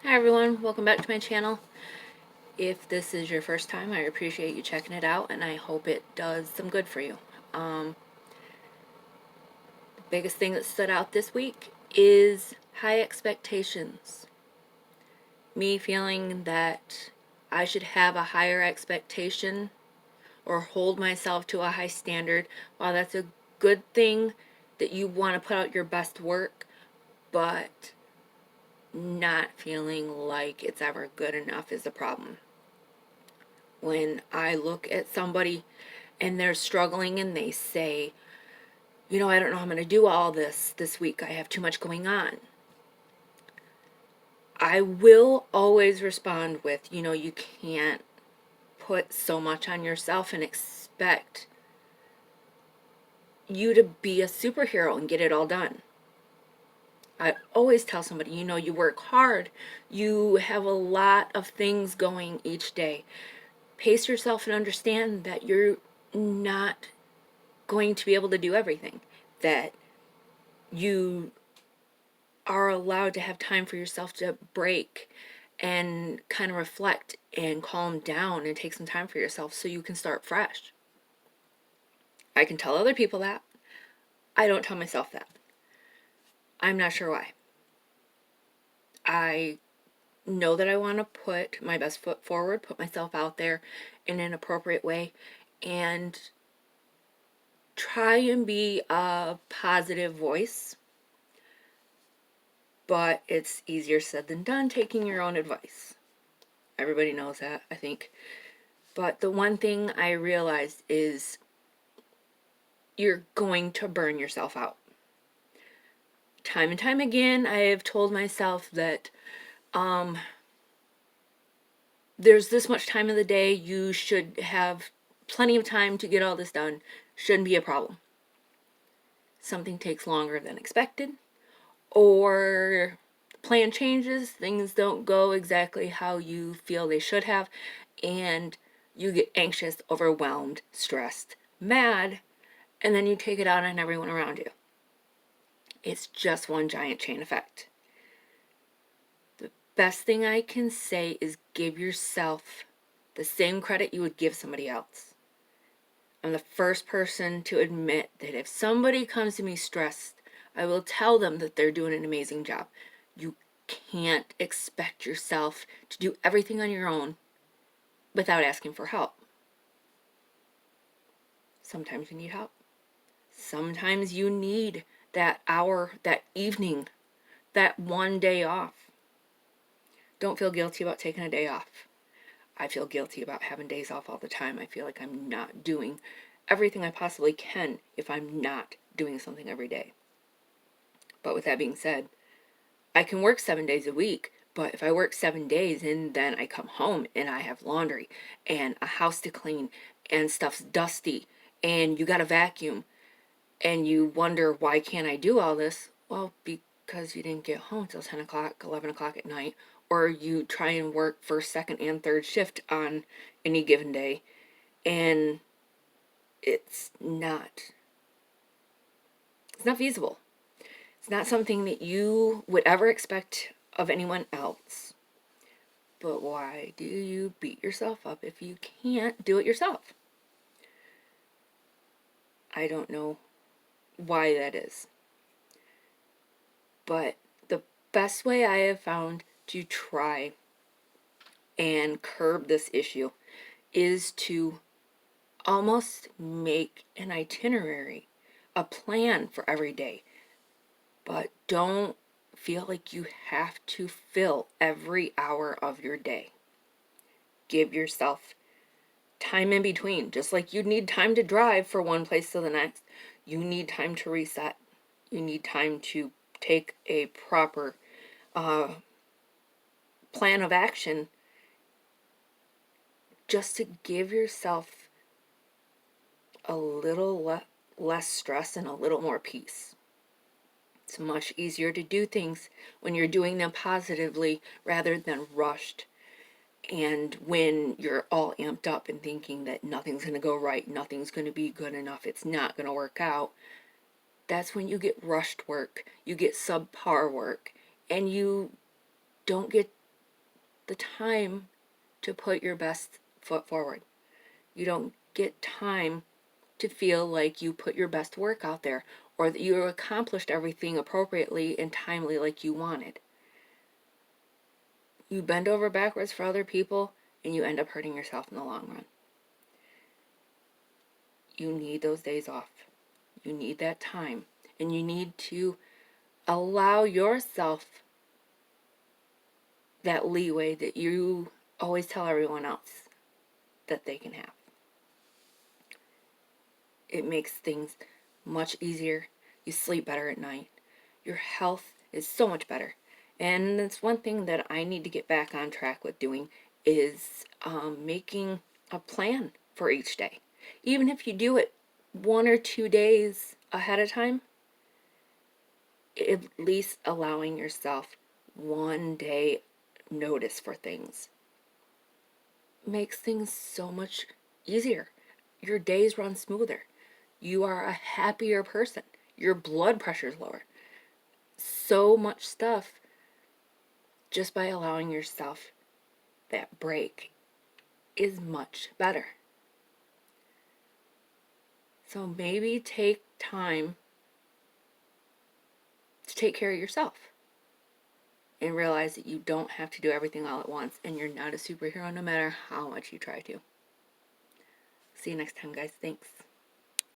Hi everyone, welcome back to my channel. If this is your first time, I appreciate you checking it out and I hope it does some good for you. The biggest thing that stood out this week is high expectations. Me feeling that I should have a higher expectation or hold myself to a high standard. While that's a good thing that you want to put out your best work, but not feeling like it's ever good enough is the problem. When I look at somebody and they're struggling and they say, I don't know how I'm going to do all this week. I have too much going on. I will always respond with, you can't put so much on yourself and expect you to be a superhero and get it all done. I always tell somebody, you work hard. You have a lot of things going each day. Pace yourself and understand that you're not going to be able to do everything, that you are allowed to have time for yourself to break and kind of reflect and calm down and take some time for yourself so you can start fresh. I can tell other people that. I don't tell myself that. I'm not sure why. I know that I want to put my best foot forward, put myself out there in an appropriate way, and try and be a positive voice. But it's easier said than done taking your own advice. Everybody knows that, I think. But the one thing I realized is you're going to burn yourself out. Time and time again, I have told myself that there's this much time of the day, you should have plenty of time to get all this done. Shouldn't be a problem. Something takes longer than expected, or the plan changes, things don't go exactly how you feel they should have, and you get anxious, overwhelmed, stressed, mad, and then you take it out on everyone around you. It's just one giant chain effect. The best thing I can say is give yourself the same credit you would give somebody else. I'm the first person to admit that if somebody comes to me stressed, I will tell them that they're doing an amazing job. You can't expect yourself to do everything on your own without asking for help. Sometimes you need help. Sometimes you need that hour, that evening, that one day off. Don't feel guilty about taking a day off. I feel guilty about having days off all the time. I feel like I'm not doing everything I possibly can if I'm not doing something every day. But with that being said, I can work 7 days a week, but if I work 7 days and then I come home and I have laundry and a house to clean and stuff's dusty and you got to vacuum and you wonder, why can't I do all this? Well, because you didn't get home till 10 o'clock, 11 o'clock at night, or you try and work first, second, and third shift on any given day, and it's not feasible. It's not something that you would ever expect of anyone else. But why do you beat yourself up if you can't do it yourself? I don't know why that is. But the best way I have found to try and curb this issue is to almost make an itinerary, a plan for every day. But don't feel like you have to fill every hour of your day. Give yourself time in between. Just like you need time to drive from one place to the next, you need time to reset. You need time to take a proper plan of action just to give yourself a little less stress and a little more peace. It's much easier to do things when you're doing them positively rather than rushed. And when you're all amped up and thinking that nothing's going to go right, nothing's going to be good enough, it's not going to work out, that's when you get rushed work, you get subpar work, and you don't get the time to put your best foot forward. You don't get time to feel like you put your best work out there or that you accomplished everything appropriately and timely like you wanted. You bend over backwards for other people and you end up hurting yourself in the long run. You need those days off. You need that time. And you need to allow yourself that leeway that you always tell everyone else that they can have. It makes things much easier. You sleep better at night. Your health is so much better. And it's one thing that I need to get back on track with doing is making a plan for each day. Even if you do it 1 or 2 days ahead of time, at least allowing yourself 1 day notice for things makes things so much easier. Your days run smoother. You are a happier person. Your blood pressure's lower. So much stuff just by allowing yourself that break is much better. So maybe take time to take care of yourself and realize that you don't have to do everything all at once and you're not a superhero no matter how much you try to. See you next time, guys. Thanks.